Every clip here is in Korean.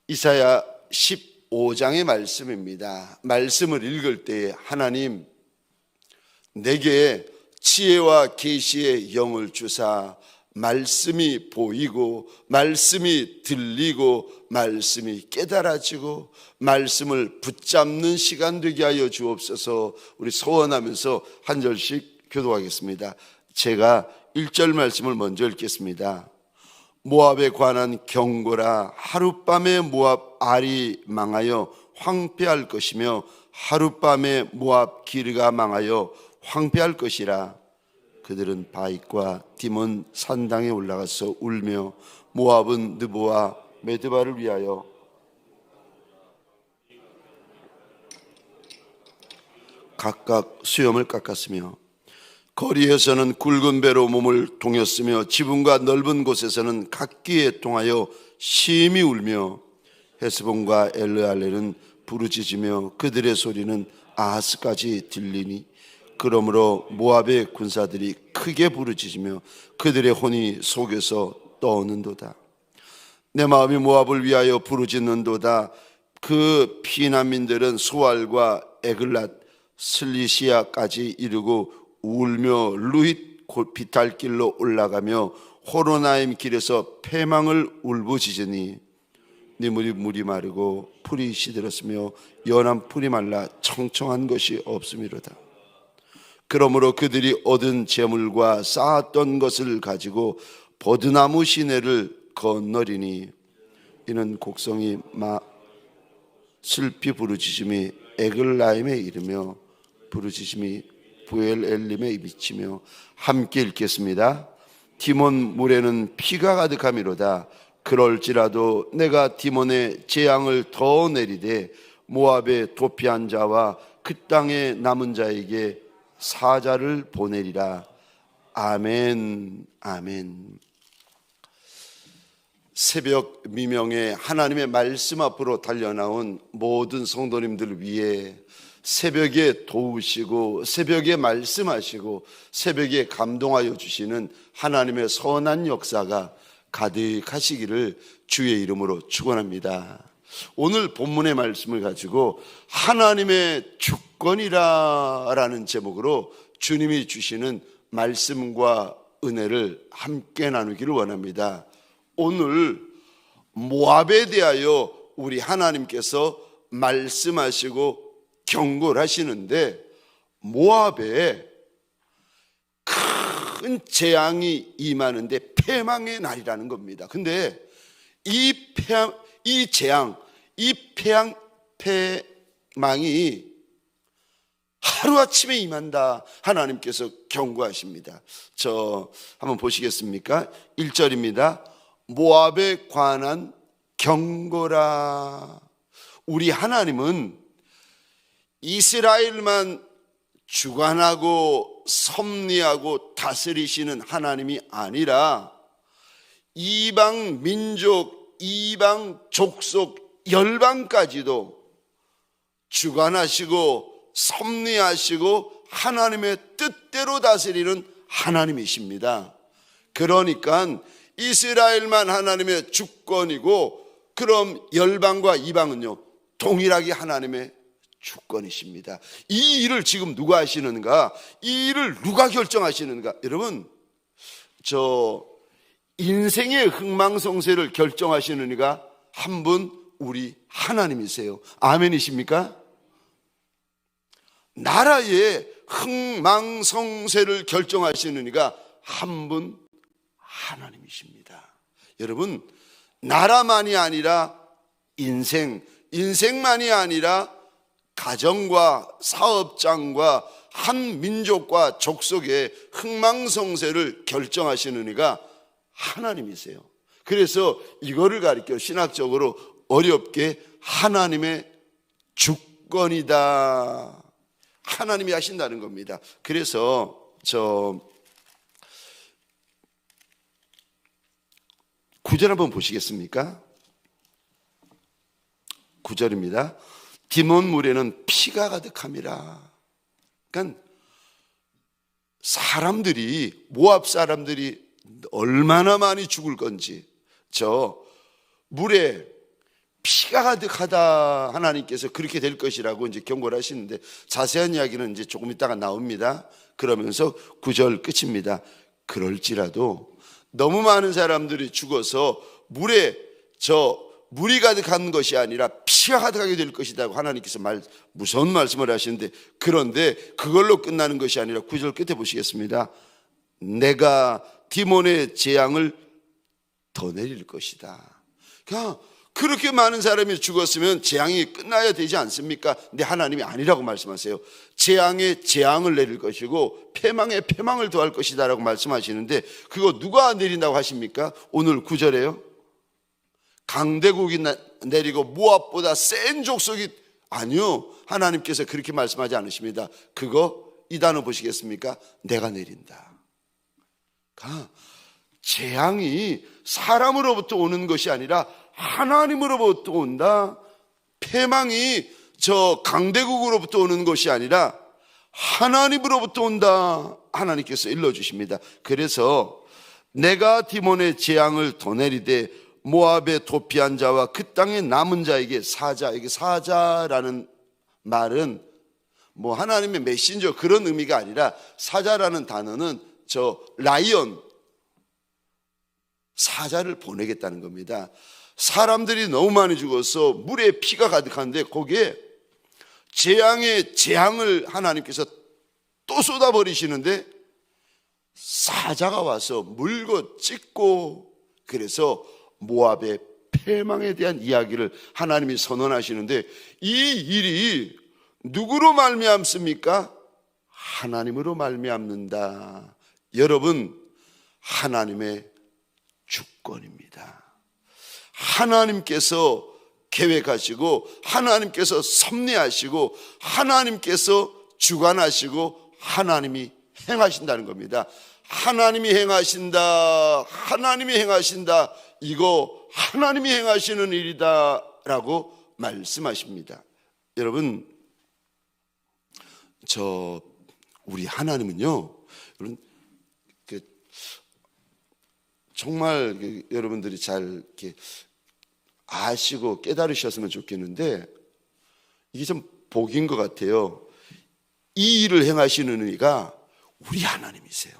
이사야 15장의 말씀입니다. 말씀을 읽을 때 하나님 내게 지혜와 계시의 영을 주사 말씀이 보이고 말씀이 들리고 말씀이 깨달아지고 말씀을 붙잡는 시간 되게 하여 주옵소서. 우리 소원하면서 한 절씩 교독하겠습니다. 제가 1절 말씀을 먼저 읽겠습니다. 모압에 관한 경고라. 하룻밤에 모압 알이 망하여 황폐할 것이며 하룻밤에 모압 기르가 망하여 황폐할 것이라. 그들은 바익과 디몬 산당에 올라가서 울며 모압은 느보와 메드바를 위하여 각각 수염을 깎았으며 거리에서는 굵은 배로 몸을 동였으며 지붕과 넓은 곳에서는 각기에 통하여 심히 울며 헤스본과 엘르알레는 부르짖으며 그들의 소리는 아하스까지 들리니 그러므로 모압의 군사들이 크게 부르짖으며 그들의 혼이 속에서 떠오는도다. 내 마음이 모압을 위하여 부르짖는도다. 그 피난민들은 소알과 에글랏 슬리시아까지 이르고 울며 루잇 비탈길로 올라가며 호로나임 길에서 패망을 울부짖으니 네 물이 마르고 풀이 시들었으며 연한 풀이 말라 청청한 것이 없음이로다. 그러므로 그들이 얻은 재물과 쌓았던 것을 가지고 버드나무 시내를 건너리니 이는 곡성이 슬피 부르짖음이 에글라임에 이르며 부르짖음이 부엘엘림에 미치며. 함께 읽겠습니다. 디몬 물에는 피가 가득함이로다. 그럴지라도 내가 디몬의 재앙을 더 내리되 모압의 도피한 자와 그 땅에 남은 자에게 사자를 보내리라. 아멘. 아멘. 새벽 미명에 하나님의 말씀 앞으로 달려나온 모든 성도님들 위해 새벽에 도우시고 새벽에 말씀하시고 새벽에 감동하여 주시는 하나님의 선한 역사가 가득하시기를 주의 이름으로 축원합니다. 오늘 본문의 말씀을 가지고 하나님의 주권이라라는 제목으로 주님이 주시는 말씀과 은혜를 함께 나누기를 원합니다. 오늘 모압에 대하여 우리 하나님께서 말씀하시고 경고를 하시는데 모압에 큰 재앙이 임하는데 패망의 날이라는 겁니다. 근데 이 재앙, 이 패망이 하루아침에 임한다. 하나님께서 경고하십니다. 저 한번 보시겠습니까? 1절입니다. 모압에 관한 경고라. 우리 하나님은 이스라엘만 주관하고 섭리하고 다스리시는 하나님이 아니라 이방 민족, 이방 족속, 열방까지도 주관하시고 섭리하시고 하나님의 뜻대로 다스리는 하나님이십니다. 그러니까 이스라엘만 하나님의 주권이고 그럼 열방과 이방은요 동일하게 하나님의 주권이십니다. 이 일을 지금 누가 하시는가? 이 일을 누가 결정하시는가? 여러분, 저 인생의 흥망성쇠를 결정하시는 이가 한 분 우리 하나님이세요. 아멘이십니까? 나라의 흥망성쇠를 결정하시는 이가 한 분 하나님이십니다. 여러분, 나라만이 아니라 인생만이 아니라 가정과 사업장과 한 민족과 족속의 흥망성쇠를 결정하시는 이가 하나님이세요. 그래서 이거를 가리켜 신학적으로 어렵게 하나님의 주권이다. 하나님이 하신다는 겁니다. 그래서 저 9절 한번 보시겠습니까? 9절입니다. 디몬 물에는 피가 가득함이라. 그러니까 사람들이, 모압 사람들이 얼마나 많이 죽을 건지, 저 물에 피가 가득하다. 하나님께서 그렇게 될 것이라고 이제 경고를 하시는데 자세한 이야기는 이제 조금 있다가 나옵니다. 그러면서 9절 끝입니다. 그럴지라도 너무 많은 사람들이 죽어서 물이 가득한 것이 아니라 피가 가득하게 될 것이라고 하나님께서 무서운 말씀을 하시는데, 그런데 그걸로 끝나는 것이 아니라 9절 끝에 보시겠습니다. 내가 디몬의 재앙을 더 내릴 것이다. 그러니까 그렇게 많은 사람이 죽었으면 재앙이 끝나야 되지 않습니까? 근데 하나님이 아니라고 말씀하세요. 재앙에 재앙을 내릴 것이고 패망에 패망을 더할 것이다 라고 말씀하시는데, 그거 누가 내린다고 하십니까? 오늘 9절에요. 강대국이 내리고 모압보다 센 족속이, 아니요, 하나님께서 그렇게 말씀하지 않으십니다. 그거 이 단어 보시겠습니까? 내가 내린다. 재앙이 사람으로부터 오는 것이 아니라 하나님으로부터 온다. 패망이 저 강대국으로부터 오는 것이 아니라 하나님으로부터 온다. 하나님께서 일러주십니다. 그래서 내가 디몬의 재앙을 더 내리되 모압의 도피한 자와 그 땅의 남은 자에게 사자라는 말은 뭐 하나님의 메신저 그런 의미가 아니라, 사자라는 단어는 저 라이언, 사자를 보내겠다는 겁니다. 사람들이 너무 많이 죽어서 물에 피가 가득한데 거기에 재앙의 재앙을 하나님께서 또 쏟아버리시는데 사자가 와서 물고 찢고, 그래서 모압의 패망에 대한 이야기를 하나님이 선언하시는데, 이 일이 누구로 말미암습니까? 하나님으로 말미암는다. 여러분, 하나님의 주권입니다. 하나님께서 계획하시고 하나님께서 섭리하시고 하나님께서 주관하시고 하나님이 행하신다는 겁니다. 하나님이 행하신다, 하나님이 행하신다, 이거 하나님이 행하시는 일이다 라고 말씀하십니다. 여러분, 우리 하나님은요, 여러분, 정말 여러분들이 잘 이렇게 아시고 깨달으셨으면 좋겠는데, 이게 좀 복인 것 같아요. 이 일을 행하시는 이가 우리 하나님이세요.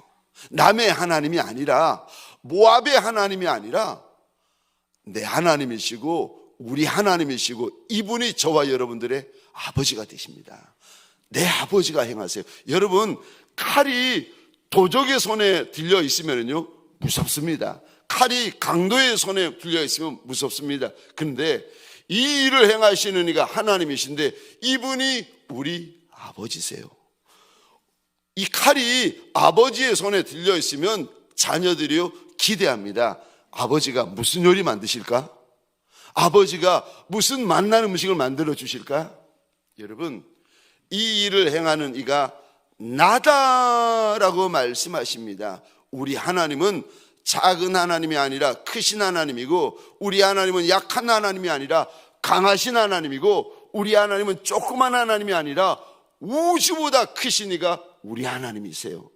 남의 하나님이 아니라, 모압의 하나님이 아니라 내 하나님이시고 우리 하나님이시고, 이분이 저와 여러분들의 아버지가 되십니다. 내 아버지가 행하세요. 여러분, 칼이 도적의 손에 들려 있으면요 무섭습니다. 칼이 강도의 손에 들려 있으면 무섭습니다. 그런데 이 일을 행하시는 이가 하나님이신데 이분이 우리 아버지세요. 이 칼이 아버지의 손에 들려 있으면 자녀들이요 기대합니다. 아버지가 무슨 요리 만드실까? 아버지가 무슨 맛나는 음식을 만들어 주실까? 여러분, 이 일을 행하는 이가 나다라고 말씀하십니다. 우리 하나님은 작은 하나님이 아니라 크신 하나님이고, 우리 하나님은 약한 하나님이 아니라 강하신 하나님이고, 우리 하나님은 조그만 하나님이 아니라 우주보다 크신 이가 우리 하나님이세요.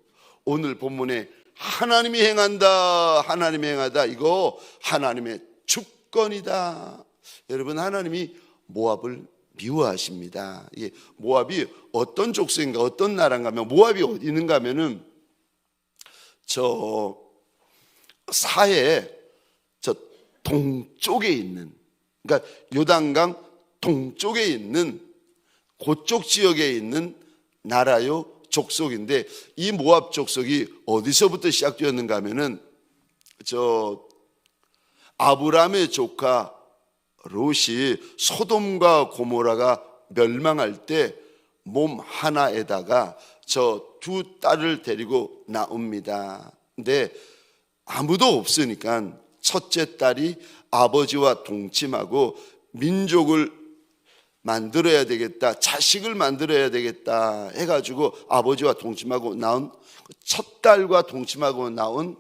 오늘 본문에 하나님이 행한다, 하나님이 행하다, 이거 하나님의 주권이다. 여러분, 하나님이 모압을 미워하십니다. 이게 모압이 어떤 족속인가, 어떤 나라인가 하면, 모압이 어디 있는가 하면은 저 사해 저 동쪽에 있는, 그러니까 요단강 동쪽에 있는 그쪽 지역에 있는 나라요, 족속인데, 이 모압 족속이 어디서부터 시작되었는가 하면은 저 아브라함의 조카 롯이 소돔과 고모라가 멸망할 때 몸 하나에다가 저 두 딸을 데리고 나옵니다. 근데 아무도 없으니까 첫째 딸이 아버지와 동침하고 민족을 만들어야 되겠다, 자식을 만들어야 되겠다 해가지고 아버지와 동침하고 나온 첫 딸과 동침하고 나온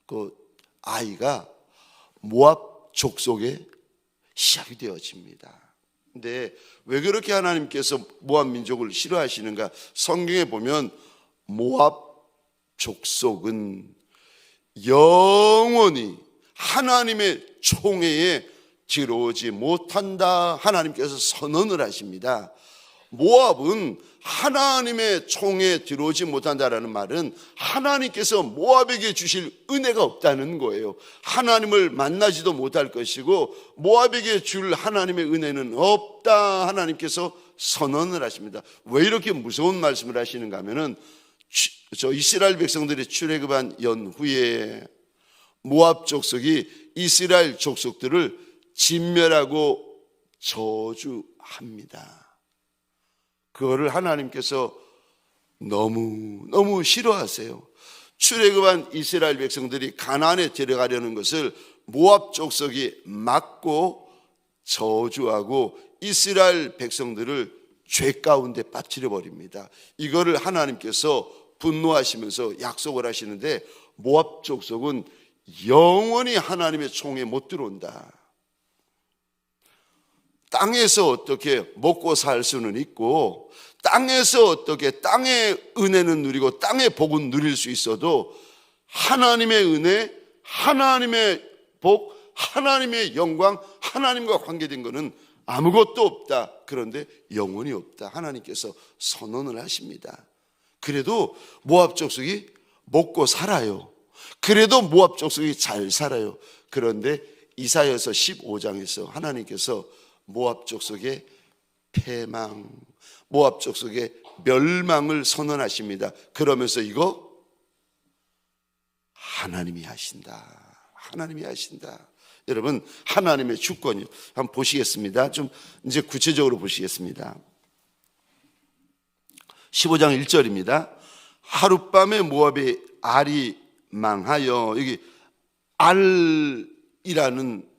그 아이가 모압 족속의 시작이 되어집니다. 근데 왜 그렇게 하나님께서 모압 민족을 싫어하시는가? 성경에 보면 모압 족속은 영원히 하나님의 총회에 들어오지 못한다 하나님께서 선언을 하십니다. 모압은 하나님의 총에 들어오지 못한다라는 말은 하나님께서 모압에게 주실 은혜가 없다는 거예요. 하나님을 만나지도 못할 것이고 모압에게 줄 하나님의 은혜는 없다 하나님께서 선언을 하십니다. 왜 이렇게 무서운 말씀을 하시는가 하면은 저 이스라엘 백성들이 출애굽한 연후에 모압 족속이 이스라엘 족속들을 진멸하고 저주합니다. 그거를 하나님께서 너무 싫어하세요. 출애굽한 이스라엘 백성들이 가나안에 들어가려는 것을 모압 족속이 막고 저주하고 이스라엘 백성들을 죄 가운데 빠뜨려 버립니다. 이거를 하나님께서 분노하시면서 약속을 하시는데 모압 족속은 영원히 하나님의 총에 못 들어온다. 땅에서 어떻게 먹고 살 수는 있고 땅에서 어떻게 땅의 은혜는 누리고 땅의 복은 누릴 수 있어도 하나님의 은혜, 하나님의 복, 하나님의 영광, 하나님과 관계된 것은 아무것도 없다. 그런데 영원히 없다. 하나님께서 선언을 하십니다. 그래도 모압 족속이 먹고 살아요. 그래도 모압 족속이 잘 살아요. 그런데 이사야서 15장에서 하나님께서 모압 족속의 패망, 모압 족속의 멸망을 선언하십니다. 그러면서 이거 하나님이 하신다. 하나님이 하신다. 여러분, 하나님의 주권이요. 한번 보시겠습니다. 좀 이제 구체적으로 보시겠습니다. 15장 1절입니다. 하룻밤에 모압의 알이 망하여, 여기 알이라는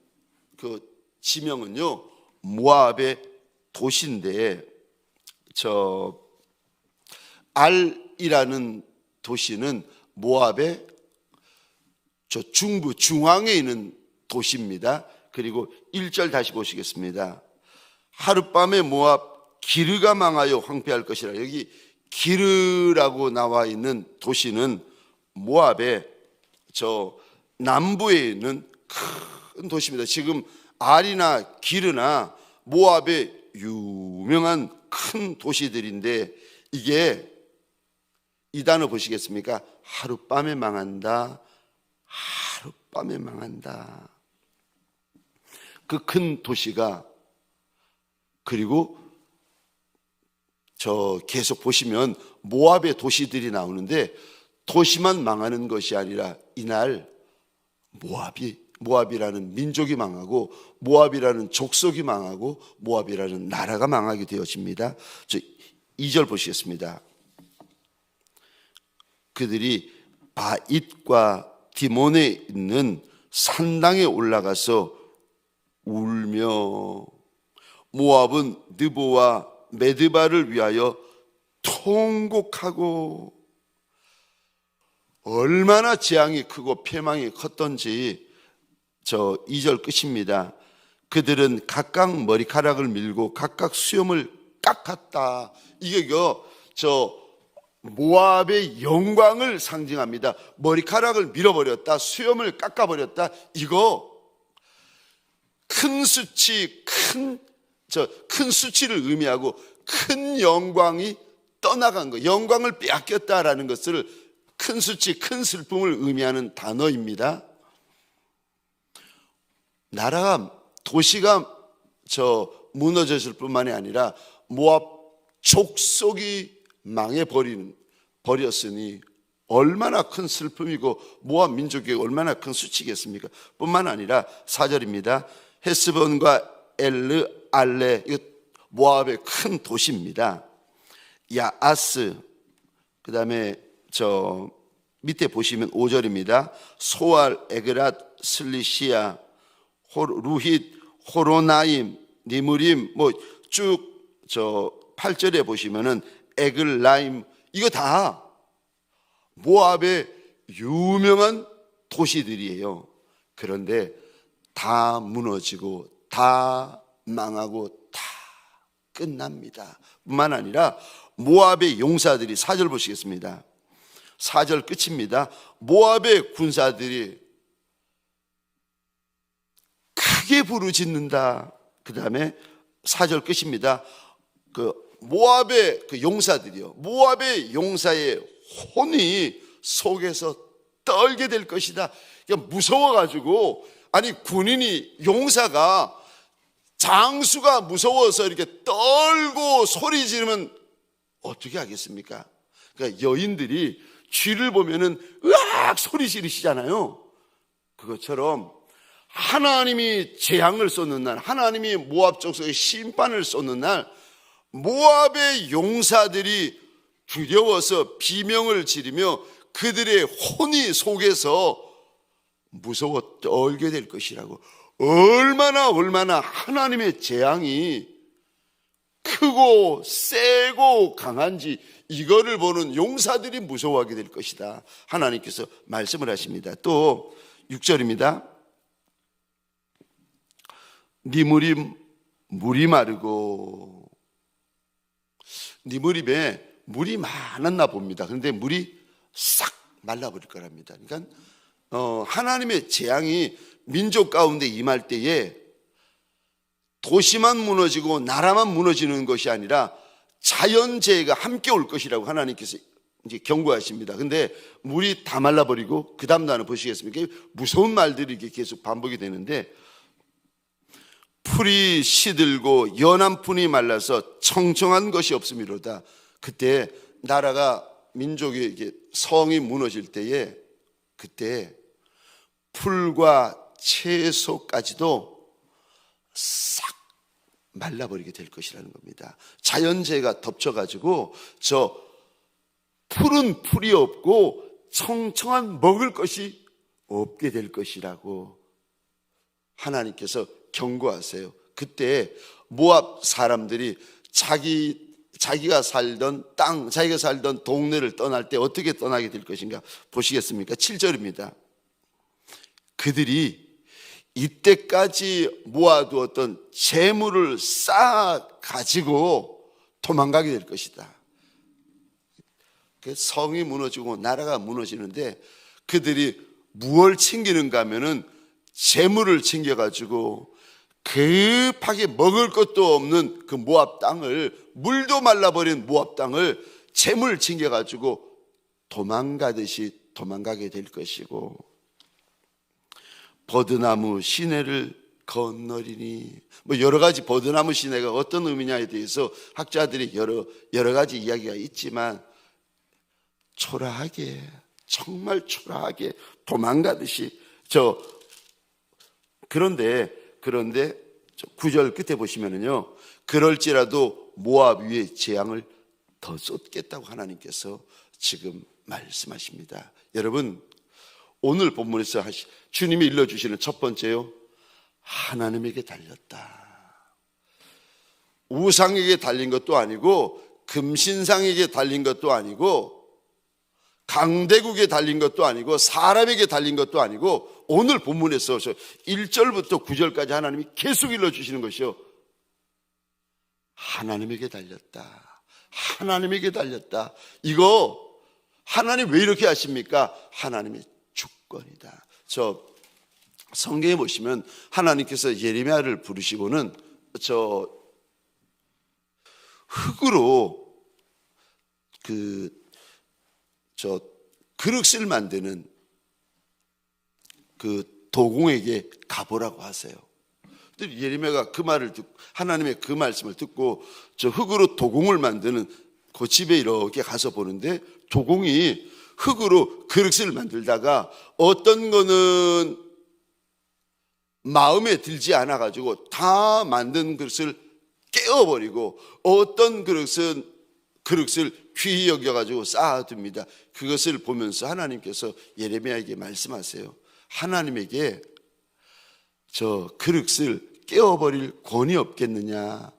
그 지명은요 모압의 도시인데, 저 알이라는 도시는 모압의 저 중부 중앙에 있는 도시입니다. 그리고 1절 다시 보시겠습니다. 하룻밤에 모압 기르가 망하여 황폐할 것이라. 여기 기르라고 나와 있는 도시는 모압의 저 남부에 있는 큰 도시입니다. 지금 알이나 기르나 모압의 유명한 큰 도시들인데, 이게 이 단어 보시겠습니까? 하룻밤에 망한다. 하룻밤에 망한다. 그 큰 도시가, 그리고 저 계속 보시면 모압의 도시들이 나오는데, 도시만 망하는 것이 아니라 이날 모압이라는 민족이 망하고 모압이라는 족속이 망하고 모압이라는 나라가 망하게 되어집니다. 2절 보시겠습니다. 그들이 바잇과 디몬에 있는 산당에 올라가서 울며 모압은 느보와 메드바를 위하여 통곡하고, 얼마나 재앙이 크고 패망이 컸던지. 저 2절 끝입니다. 그들은 각각 머리카락을 밀고 각각 수염을 깎았다. 이게 저 모압의 영광을 상징합니다. 머리카락을 밀어버렸다, 수염을 깎아버렸다. 이거 큰 수치, 큰 수치를 의미하고 큰 영광이 떠나간 거, 영광을 빼앗겼다라는 것을 큰 수치, 큰 슬픔을 의미하는 단어입니다. 나라가, 도시가 저 무너졌을 뿐만이 아니라 모압 족속이 버렸으니 얼마나 큰 슬픔이고 모압 민족이 얼마나 큰 수치겠습니까? 뿐만 아니라 4절입니다. 헤스본과 엘르 알레, 이거 모압의 큰 도시입니다. 야아스, 그 다음에 저 밑에 보시면 5절입니다. 소알, 에그랏, 슬리시아, 루힛, 호로나임, 니무림, 뭐 쭉 저 8절에 보시면은 에글라임, 이거 다 모압의 유명한 도시들이에요. 그런데 다 무너지고 다 망하고 다 끝납니다. 뿐만 아니라 모압의 용사들이, 4절 보시겠습니다. 4절 끝입니다. 모압의 군사들이 크게 부르짖는다. 그 다음에 4절 끝입니다. 그 모압의 그 용사들이요, 모압의 용사의 혼이 속에서 떨게 될 것이다. 그러니까 무서워가지고, 아니 군인이, 용사가, 장수가 무서워서 이렇게 떨고 소리 지르면 어떻게 하겠습니까? 그러니까 여인들이 쥐를 보면은 으악 소리 지르시잖아요. 그것처럼 하나님이 재앙을 쏟는 날, 하나님이 모압 족속에 심판을 쏟는 날, 모압의 용사들이 두려워서 비명을 지르며 그들의 혼이 속에서 무서워 떨게 될 것이라고. 얼마나 하나님의 재앙이 크고 세고 강한지 이거를 보는 용사들이 무서워하게 될 것이다. 하나님께서 말씀을 하십니다. 또 6절입니다. 니무림 물이 마르고, 니무림에 물이 많았나 봅니다. 그런데 물이 싹 말라버릴 거랍니다. 그러니까 하나님의 재앙이 민족 가운데 임할 때에 도시만 무너지고 나라만 무너지는 것이 아니라 자연재해가 함께 올 것이라고 하나님께서 이제 경고하십니다. 근데 물이 다 말라버리고, 그 다음 단어 보시겠습니까? 무서운 말들이 이렇게 계속 반복이 되는데, 풀이 시들고 연한 풀이 말라서 청청한 것이 없음이로다. 그때 나라가, 민족이 이게 성이 무너질 때에, 그때 풀과 채소까지도 싹 말라버리게 될 것이라는 겁니다. 자연재해가 덮쳐가지고 저 풀은 풀이 없고 청청한 먹을 것이 없게 될 것이라고 하나님께서 경고하세요. 그때 모압 사람들이 자기가 살던 땅, 자기가 살던 동네를 떠날 때 어떻게 떠나게 될 것인가 보시겠습니까? 7절입니다. 그들이 이때까지 모아두었던 재물을 쌓아 가지고 도망가게 될 것이다. 성이 무너지고 나라가 무너지는데 그들이 무엇을 챙기는가 하면은 재물을 챙겨가지고 급하게 먹을 것도 없는 그 모압 땅을, 물도 말라버린 모압 땅을 재물 챙겨가지고 도망가듯이 도망가게 될 것이고, 버드나무 시내를 건너리니, 뭐 여러 가지 버드나무 시내가 어떤 의미냐에 대해서 학자들이 여러 가지 이야기가 있지만, 초라하게, 정말 초라하게 도망가듯이 그런데 9절 끝에 보시면은요, 그럴지라도 모압 위에 재앙을 더 쏟겠다고 하나님께서 지금 말씀하십니다. 여러분, 오늘 본문에서 주님이 일러주시는 첫 번째요, 하나님에게 달렸다. 우상에게 달린 것도 아니고, 금신상에게 달린 것도 아니고, 강대국에 달린 것도 아니고, 사람에게 달린 것도 아니고, 오늘 본문에서 1절부터 9절까지 하나님이 계속 일러주시는 것이요, 하나님에게 달렸다. 하나님에게 달렸다. 이거 하나님 왜 이렇게 하십니까? 하나님의 주권이다. 성경에 보시면 하나님께서 예레미야를 부르시고는 흙으로 그릇을 만드는 그 도공에게 가보라고 하세요. 예레미야가 그 말을 듣고, 하나님의 그 말씀을 듣고 저 흙으로 도공을 만드는 그 집에 이렇게 가서 보는데, 도공이 흙으로 그릇을 만들다가 어떤 거는 마음에 들지 않아 가지고 다 만든 그릇을 깨어버리고, 어떤 그릇을 귀히 여겨 가지고 쌓아둡니다. 그것을 보면서 하나님께서 예레미야에게 말씀하세요. 하나님에게 저 그릇을 깨어버릴 권위 없겠느냐.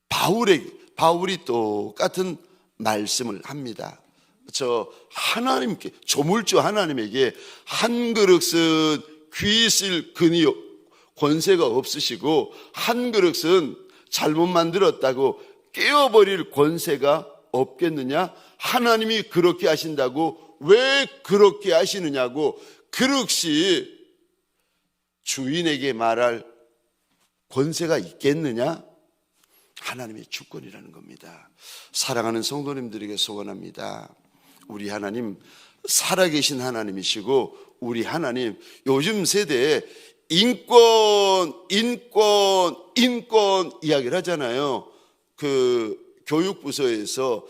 바울이 똑같은 말씀을 합니다. 하나님께, 조물주 하나님에게 한 그릇은 귀 쓸 권세가 없으시고, 한 그릇은 잘못 만들었다고 깨어버릴 권세가 없겠느냐. 하나님이 그렇게 하신다고 왜 그렇게 하시느냐고, 그릇이 주인에게 말할 권세가 있겠느냐? 하나님의 주권이라는 겁니다. 사랑하는 성도님들에게 소원합니다. 우리 하나님 살아계신 하나님이시고, 우리 하나님 요즘 세대에 인권 이야기를 하잖아요. 그 교육부서에서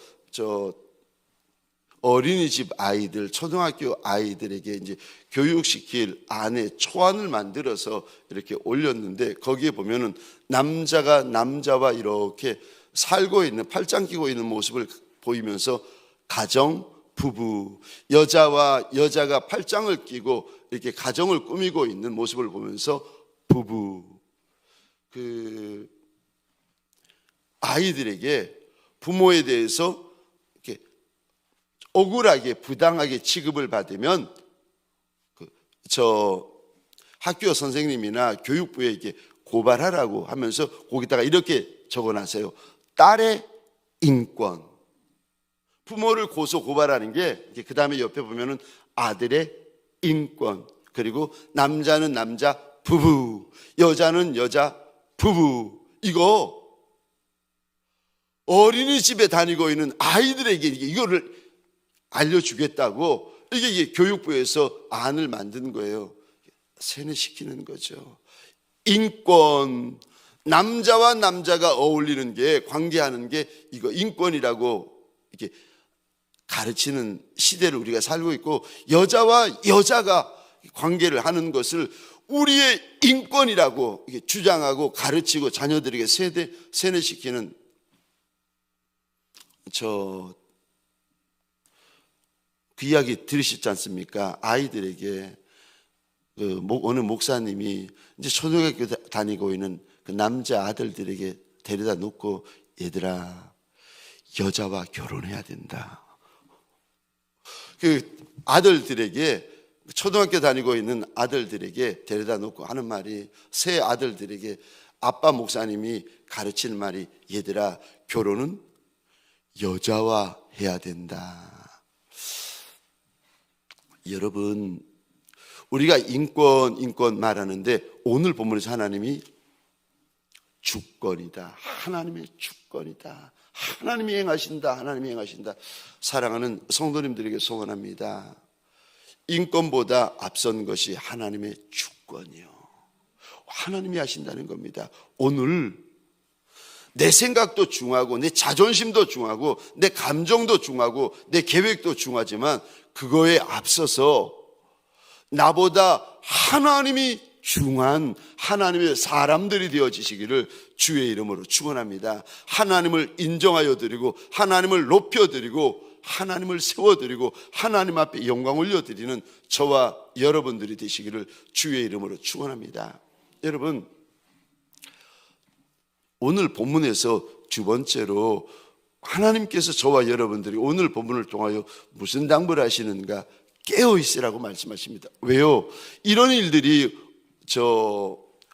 어린이집 아이들, 초등학교 아이들에게 이제 교육시킬 안에 초안을 만들어서 이렇게 올렸는데, 거기에 보면은 남자가 남자와 이렇게 살고 있는, 팔짱 끼고 있는 모습을 보이면서 가정, 부부, 여자와 여자가 팔짱을 끼고 이렇게 가정을 꾸미고 있는 모습을 보면서 부부. 그 아이들에게 부모에 대해서 이렇게 억울하게 부당하게 취급을 받으면 학교 선생님이나 교육부에게 고발하라고 하면서 거기다가 이렇게 적어놨어요. 딸의 인권. 부모를 고발하는 게, 그 다음에 옆에 보면은 아들의 인권, 그리고 남자는 남자 부부, 여자는 여자 부부. 이거 어린이집에 다니고 있는 아이들에게 이거를 알려주겠다고 이게 교육부에서 안을 만든 거예요. 세뇌시키는 거죠. 인권, 남자와 남자가 어울리는 게, 관계하는 게 이거 인권이라고 이렇게 가르치는 시대를 우리가 살고 있고, 여자와 여자가 관계를 하는 것을 우리의 인권이라고 이렇게 주장하고 가르치고 자녀들에게 세뇌시키는 그 이야기 들으셨지 않습니까? 아이들에게 어느 목사님이 이제 초등학교 다니고 있는 그 남자 아들들에게 데려다 놓고, 얘들아, 여자와 결혼해야 된다. 그 아들들에게, 초등학교 다니고 있는 아들들에게 데려다 놓고 하는 말이, 새 아들들에게 아빠 목사님이 가르치는 말이, 얘들아, 결혼은 여자와 해야 된다. 여러분, 우리가 인권 말하는데, 오늘 본문에서 하나님이 주권이다, 하나님의 주권이다, 하나님이 행하신다, 하나님이 행하신다. 사랑하는 성도님들에게 소원합니다. 인권보다 앞선 것이 하나님의 주권이요, 하나님이 하신다는 겁니다. 오늘 내 생각도 중요하고, 내 자존심도 중요하고, 내 감정도 중요하고, 내 계획도 중요하지만, 그거에 앞서서 나보다 하나님이 중요한 하나님의 사람들이 되어지시기를 주의 이름으로 축원합니다. 하나님을 인정하여 드리고, 하나님을 높여 드리고, 하나님을 세워 드리고, 하나님 앞에 영광 올려 드리는 저와 여러분들이 되시기를 주의 이름으로 축원합니다. 여러분, 오늘 본문에서 두 번째로 하나님께서 저와 여러분들이 오늘 본문을 통하여 무슨 당부를 하시는가? 깨어 있으라고 말씀하십니다. 왜요? 이런 일들이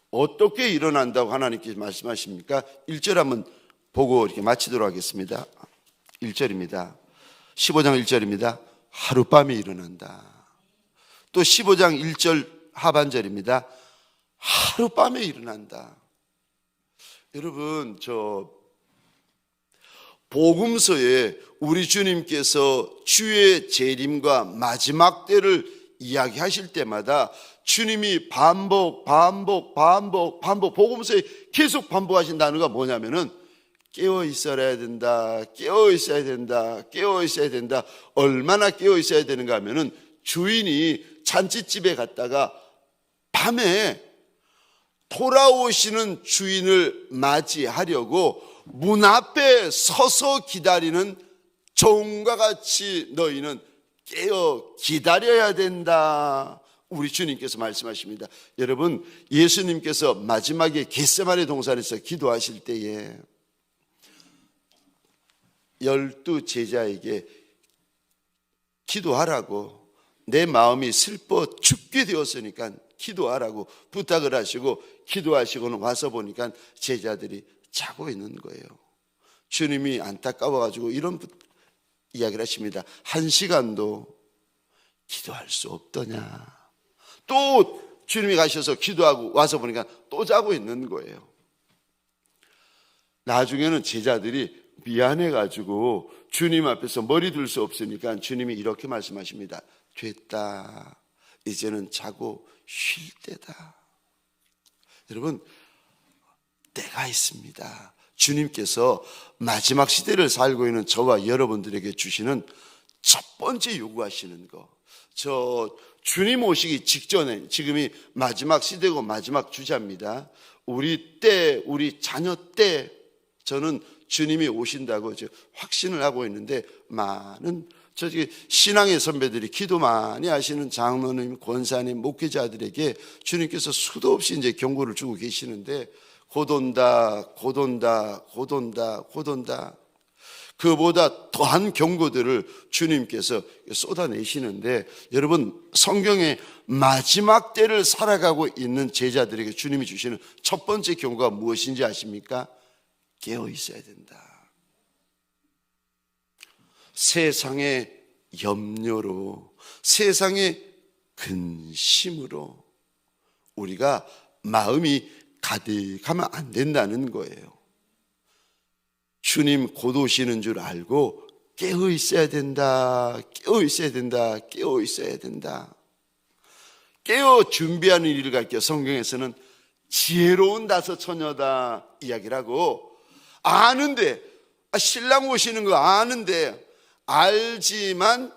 어떻게 일어난다고 하나님께서 말씀하십니까? 1절 한번 보고 이렇게 마치도록 하겠습니다. 1절입니다. 15장 1절입니다. 하룻밤에 일어난다. 또 15장 1절 하반절입니다. 하룻밤에 일어난다. 여러분, 복음서에 우리 주님께서 주의 재림과 마지막 때를 이야기하실 때마다 주님이 반복 복음서에 계속 반복하신 단어가 뭐냐면은 깨어 있어야 된다, 깨어 있어야 된다, 깨어 있어야 된다. 얼마나 깨어 있어야 되는가 하면은, 주인이 잔치집에 갔다가 밤에 돌아오시는 주인을 맞이하려고 문 앞에 서서 기다리는 종과 같이 너희는 깨어 기다려야 된다. 우리 주님께서 말씀하십니다. 여러분, 예수님께서 마지막에 겟세마네 동산에서 기도하실 때에 12 제자에게 기도하라고, 내 마음이 슬퍼 죽게 되었으니까 기도하라고 부탁을 하시고, 기도하시고는 와서 보니까 제자들이 자고 있는 거예요. 주님이 안타까워가지고 이런 이야기를 하십니다. 1시간도 기도할 수 없더냐. 또 주님이 가셔서 기도하고 와서 보니까 또 자고 있는 거예요. 나중에는 제자들이 미안해가지고 주님 앞에서 머리 들 수 없으니까 주님이 이렇게 말씀하십니다. 됐다. 이제는 자고 쉴 때다. 여러분, 때가 있습니다. 주님께서 마지막 시대를 살고 있는 저와 여러분들에게 주시는 첫 번째 요구하시는 거, 저 주님 오시기 직전에, 지금이 마지막 시대고 마지막 주자입니다. 우리 때, 우리 자녀 때 저는 주님이 오신다고 확신을 하고 있는데, 많은 저기 신앙의 선배들이, 기도 많이 하시는 장로님, 권사님, 목회자들에게 주님께서 수도 없이 이제 경고를 주고 계시는데, 곧 온다, 곧 온다, 곧 온다, 곧 온다. 그보다 더한 경고들을 주님께서 쏟아내시는데, 여러분, 성경의 마지막 때를 살아가고 있는 제자들에게 주님이 주시는 첫 번째 경고가 무엇인지 아십니까? 깨어 있어야 된다. 세상의 염려로, 세상의 근심으로 우리가 마음이 가득하면 안 된다는 거예요. 주님 곧 오시는 줄 알고 깨어 있어야 된다. 깨어 있어야 된다. 깨어 있어야 된다. 깨어 준비하는 일을 갈게요. 성경에서는 지혜로운 다섯 처녀다 이야기를 하고, 아는데, 신랑 오시는 거 아는데, 알지만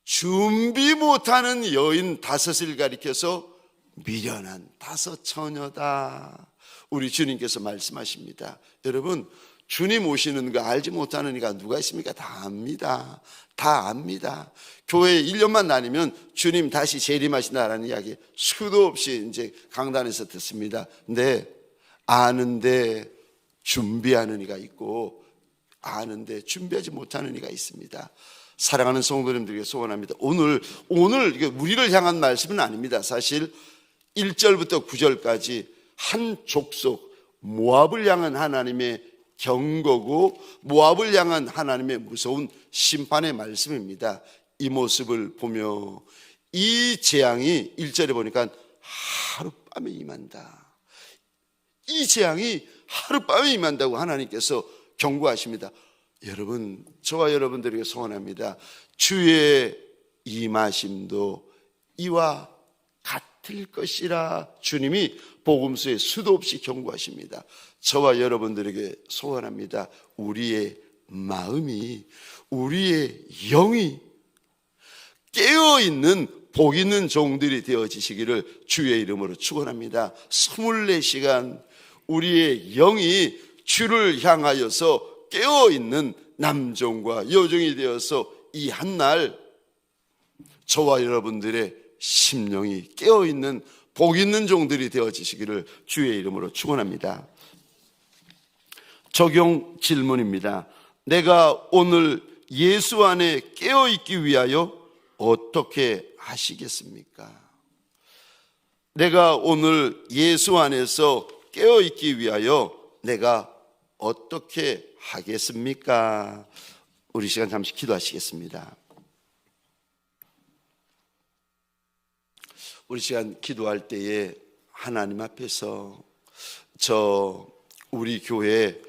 준비 못하는 여인 다섯을 가리켜서 미련한 다섯 처녀다. 우리 주님께서 말씀하십니다. 여러분, 주님 오시는 거 알지 못하는 이가 누가 있습니까? 다 압니다. 다 압니다. 교회 1년만 다니면 주님 다시 재림하신다라는 이야기 수도 없이 이제 강단에서 듣습니다. 근데 아는데 준비하는 이가 있고, 아는데 준비하지 못하는 이가 있습니다. 사랑하는 성도님들에게 소원합니다. 오늘 이게 우리를 향한 말씀은 아닙니다. 사실 1절부터 9절까지 한 족속 모압을 향한 하나님의 경고고, 모압을 향한 하나님의 무서운 심판의 말씀입니다. 이 모습을 보며 이 재앙이 1절에 보니까 하룻밤에 임한다. 이 재앙이 하룻밤에 임한다고 하나님께서 경고하십니다. 여러분, 저와 여러분들에게 소원합니다. 주의 임하심도 이와 같을 것이라 주님이 복음서에 수도 없이 경고하십니다. 저와 여러분들에게 소원합니다. 우리의 마음이, 우리의 영이 깨어있는 복 있는 종들이 되어지시기를 주의 이름으로 축원합니다. 24시간 우리의 영이 주를 향하여서 깨어있는 남종과 여종이 되어서 이 한날 저와 여러분들의 심령이 깨어있는 복 있는 종들이 되어지시기를 주의 이름으로 축원합니다. 적용 질문입니다. 내가 오늘 예수 안에 깨어있기 위하여 어떻게 하시겠습니까? 내가 오늘 예수 안에서 깨어있기 위하여 내가 어떻게 하겠습니까? 우리 시간 잠시 기도하시겠습니다. 우리 시간 기도할 때에 하나님 앞에서 우리 교회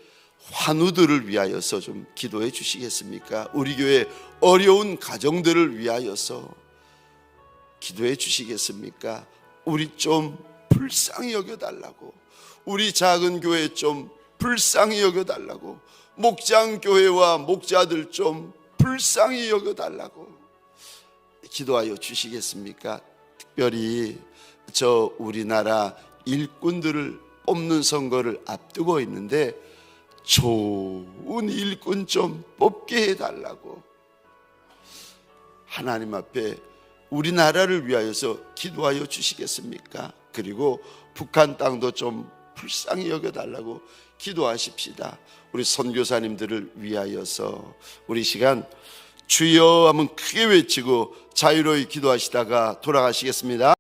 환우들을 위하여서 좀 기도해 주시겠습니까? 우리 교회 어려운 가정들을 위하여서 기도해 주시겠습니까? 우리 좀 불쌍히 여겨달라고, 우리 작은 교회 좀 불쌍히 여겨달라고, 목장교회와 목자들 좀 불쌍히 여겨달라고 기도하여 주시겠습니까? 특별히 저 우리나라 일꾼들을 뽑는 선거를 앞두고 있는데 좋은 일꾼 좀 뽑게 해달라고 하나님 앞에 우리나라를 위하여서 기도하여 주시겠습니까? 그리고 북한 땅도 좀 불쌍히 여겨달라고 기도하십시다. 우리 선교사님들을 위하여서 우리 시간 주여 하면 크게 외치고 자유로이 기도하시다가 돌아가시겠습니다.